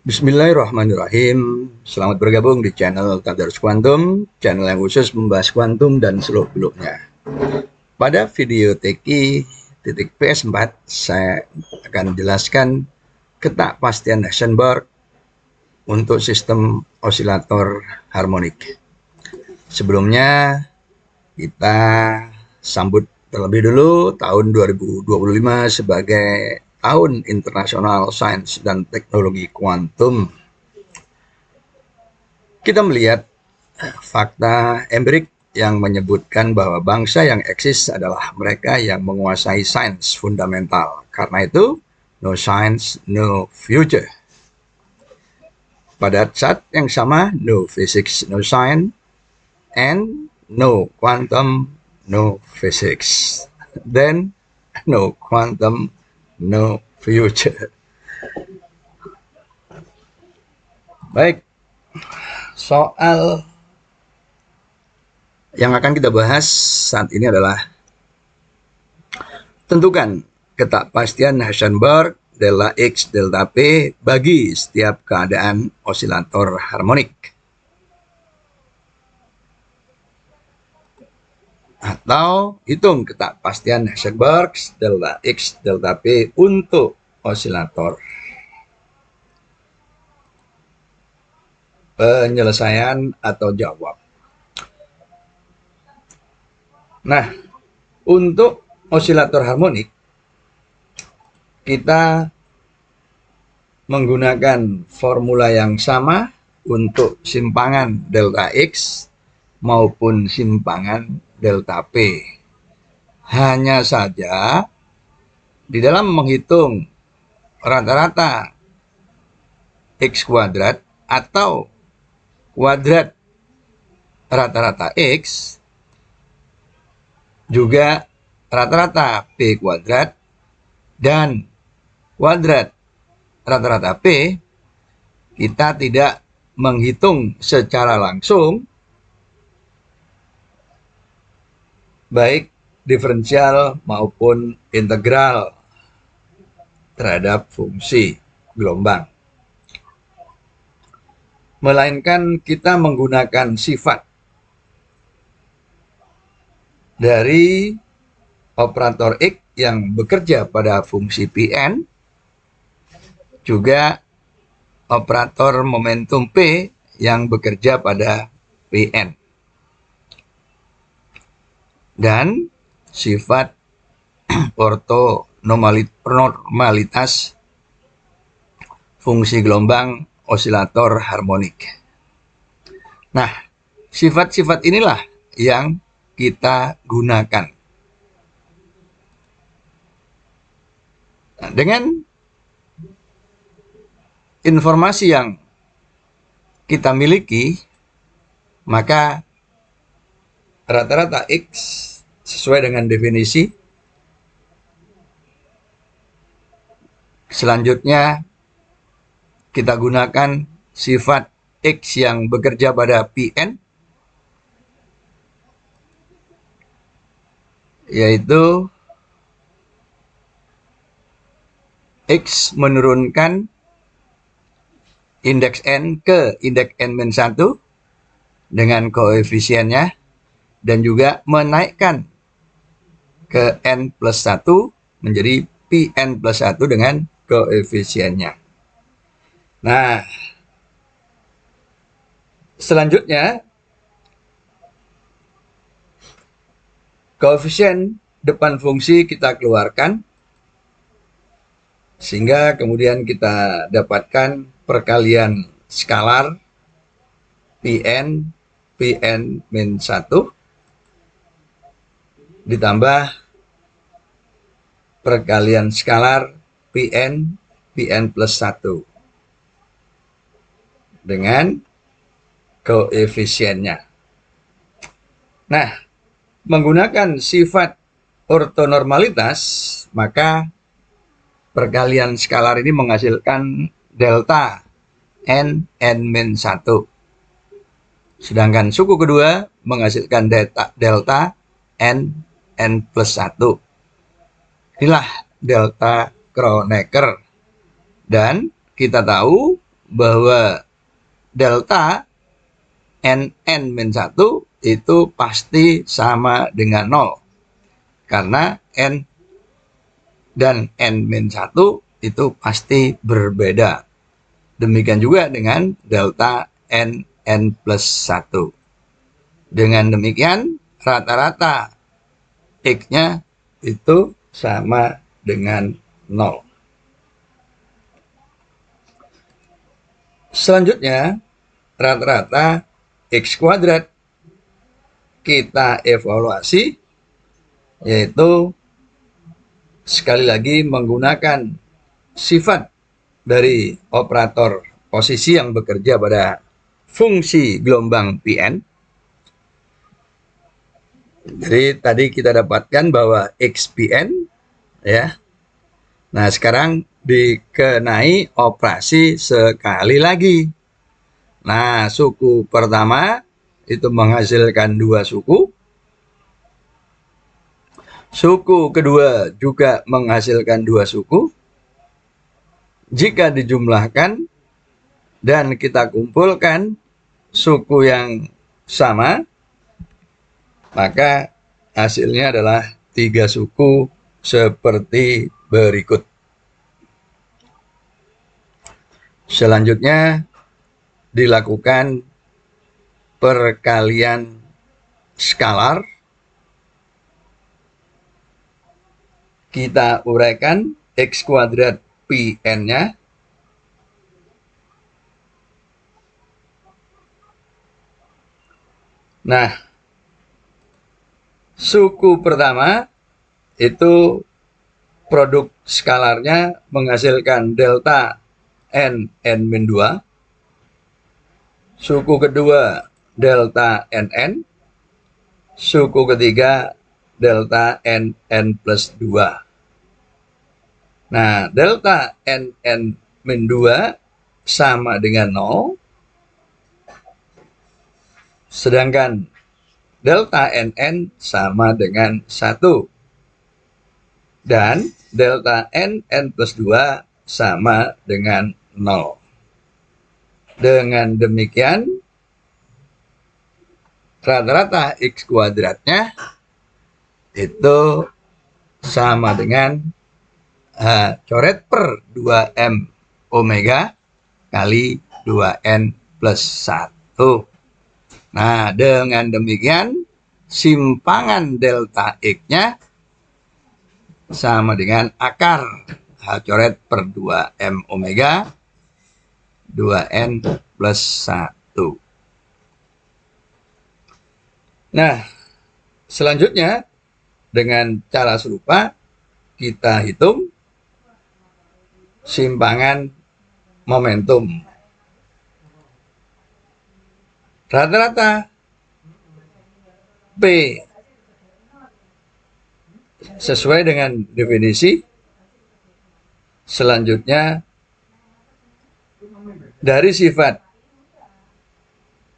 Bismillahirrahmanirrahim. Selamat bergabung di channel Tadarus Kuantum, channel yang khusus membahas kuantum dan seluk-beluknya. Pada video TK titik PS4, saya akan jelaskan ketakpastian Heisenberg untuk sistem osilator harmonik. Sebelumnya, kita sambut terlebih dulu tahun 2025 sebagai Tahun Internasional Sains dan Teknologi Kuantum. Kita melihat fakta empirik yang menyebutkan bahwa bangsa yang eksis adalah mereka yang menguasai sains fundamental. Karena itu, no science, no future. Pada saat yang sama, no physics, no science, and no quantum, no physics. Then, no quantum, no future. Baik, soal yang akan kita bahas saat ini adalah tentukan ketakpastian Heisenberg delta X delta P bagi setiap keadaan osilator harmonik. Atau hitung ketakpastian Heisenberg delta X delta P untuk osilator. Penyelesaian atau jawab. Nah, untuk osilator harmonik, kita menggunakan formula yang sama untuk simpangan delta X maupun simpangan delta P. Hanya saja di dalam menghitung rata-rata X kuadrat atau kuadrat rata-rata X juga rata-rata P kuadrat dan kuadrat rata-rata P, kita tidak menghitung secara langsung baik diferensial maupun integral terhadap fungsi gelombang. Melainkan kita menggunakan sifat dari operator X yang bekerja pada fungsi Pn, juga operator momentum P yang bekerja pada Pn. Dan sifat ortonormalitas fungsi gelombang osilator harmonik. Nah, sifat-sifat inilah yang kita gunakan. Nah, dengan informasi yang kita miliki, maka rata-rata X sesuai dengan definisi. Selanjutnya, kita gunakan sifat X yang bekerja pada Pn, yaitu X menurunkan indeks N ke indeks N-1 dengan koefisiennya, dan juga menaikkan ke N plus 1 menjadi Pn plus 1 dengan koefisiennya. Nah, selanjutnya koefisien depan fungsi kita keluarkan, sehingga kemudian kita dapatkan perkalian skalar Pn min 1 ditambah perkalian skalar Pn plus 1 dengan koefisiennya. Nah, menggunakan sifat ortonormalitas, maka perkalian skalar ini menghasilkan delta N-1. Sedangkan suku kedua menghasilkan delta N plus 1. Inilah delta Kronecker. Dan kita tahu bahwa delta n-1 itu pasti sama dengan 0. Karena n dan n-1 itu pasti berbeda. Demikian juga dengan delta n plus 1. Dengan demikian, rata-rata X-nya itu sama dengan 0. Selanjutnya, rata-rata X kuadrat kita evaluasi, yaitu sekali lagi menggunakan sifat dari operator posisi yang bekerja pada fungsi gelombang Pn. Jadi tadi kita dapatkan bahwa XPN ya. Nah, sekarang dikenai operasi sekali lagi. Nah, suku pertama itu menghasilkan 2 suku. Suku kedua juga menghasilkan 2 suku. Jika dijumlahkan dan kita kumpulkan suku yang sama, maka hasilnya adalah 3 suku seperti berikut. Selanjutnya dilakukan perkalian skalar. Kita uraikan X kuadrat Pn-nya. Nah, suku pertama itu produk skalarnya menghasilkan delta n-2. Suku kedua delta nn. Suku ketiga delta nn plus 2. Nah, delta nn-2 sama dengan 0. Sedangkan delta nn sama dengan 1. Dan delta nn plus 2 sama dengan 0. Dengan demikian, rata-rata X kuadratnya itu sama dengan coret per 2M omega kali 2N plus 1. Nah, dengan demikian, simpangan delta X-nya sama dengan akar coret per 2M omega 2N plus 1. Nah, selanjutnya dengan cara serupa kita hitung simpangan momentum. Rata-rata P sesuai dengan definisi. Selanjutnya dari sifat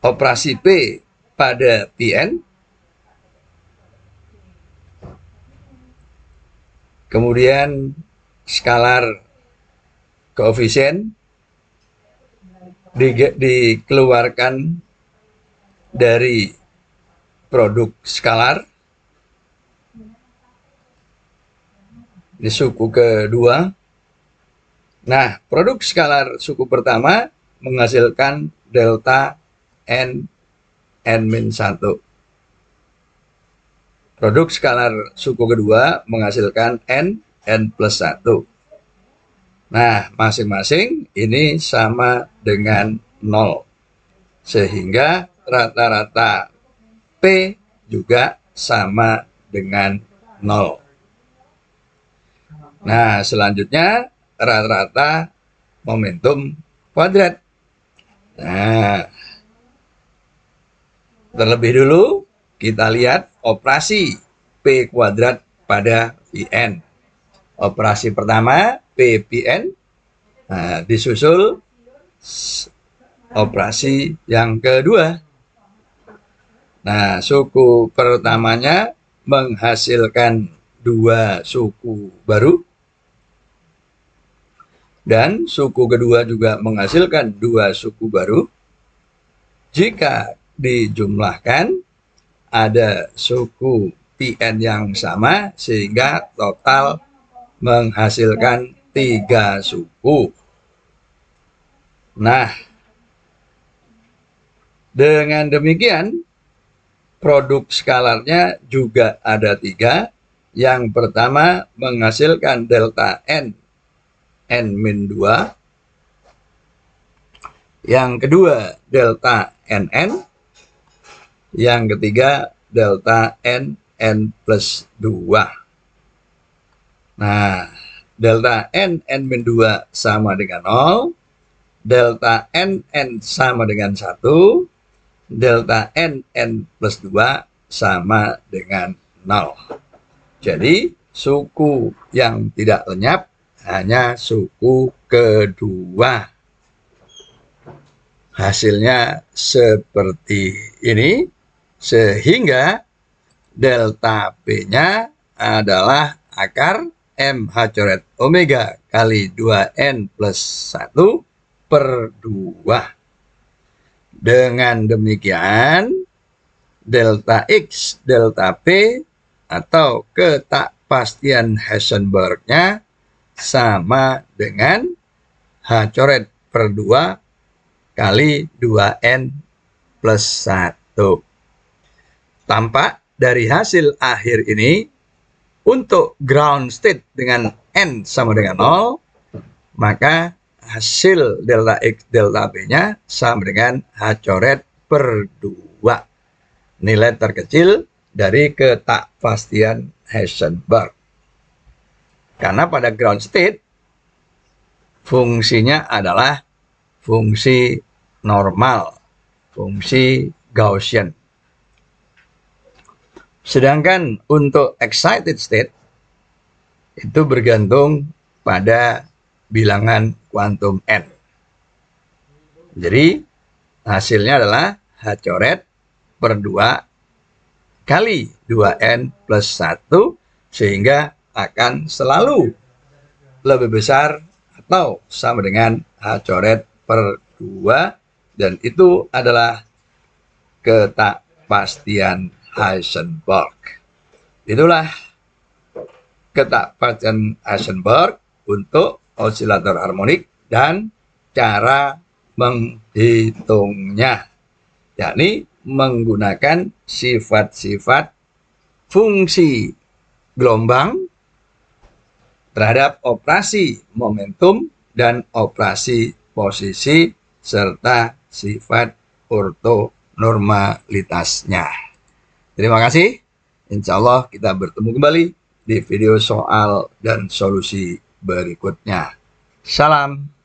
operasi P pada Pn, kemudian skalar koefisien dikeluarkan dari produk skalar di suku kedua. Nah, produk skalar suku pertama menghasilkan delta n-1. Produk skalar suku kedua menghasilkan n plus 1. Nah, masing-masing ini sama dengan 0. Sehingga rata-rata P juga sama dengan 0. Nah, selanjutnya rata-rata momentum kuadrat. Nah, terlebih dulu kita lihat operasi P kuadrat pada Pn. Operasi pertama P Pn, nah, disusul operasi yang kedua. Nah, suku pertamanya menghasilkan 2 suku baru. dan suku kedua juga menghasilkan dua suku baru, jika dijumlahkan ada suku Pn yang sama sehingga total menghasilkan 3 suku. Nah, dengan demikian produk skalarnya juga ada 3. Yang pertama menghasilkan delta N, N-2. Yang kedua delta NN. Yang ketiga delta N, N+2. Nah, delta N, N-2 sama dengan 0. Delta N, N sama dengan 1. Delta N, N+2 sama dengan 0. Jadi, suku yang tidak lenyap hanya suku kedua. Hasilnya seperti ini, sehingga delta P-nya adalah akar MH coret omega kali 2N plus 1 per 2. Dengan demikian, delta X, delta P, atau ketakpastian Heisenberg-nya sama dengan H coret per 2 kali 2N plus 1. Tampak dari hasil akhir ini, untuk ground state dengan N sama dengan 0, maka hasil delta X, delta P-nya sama dengan H coret per 2. Nilai terkecil dari ketakpastian Heisenberg. Karena pada ground state, fungsinya adalah fungsi normal, fungsi Gaussian. Sedangkan untuk excited state, itu bergantung pada bilangan kuantum N. Jadi, hasilnya adalah H coret per 2 kali 2N plus 1, sehingga akan selalu lebih besar atau sama dengan H coret per 2, dan itu adalah ketakpastian Heisenberg. Itulah ketakpastian Heisenberg untuk osilator harmonik dan cara menghitungnya, yakni menggunakan sifat-sifat fungsi gelombang terhadap operasi momentum dan operasi posisi serta sifat ortonormalitasnya. Terima kasih. Insya Allah kita bertemu kembali di video soal dan solusi berikutnya. Salam.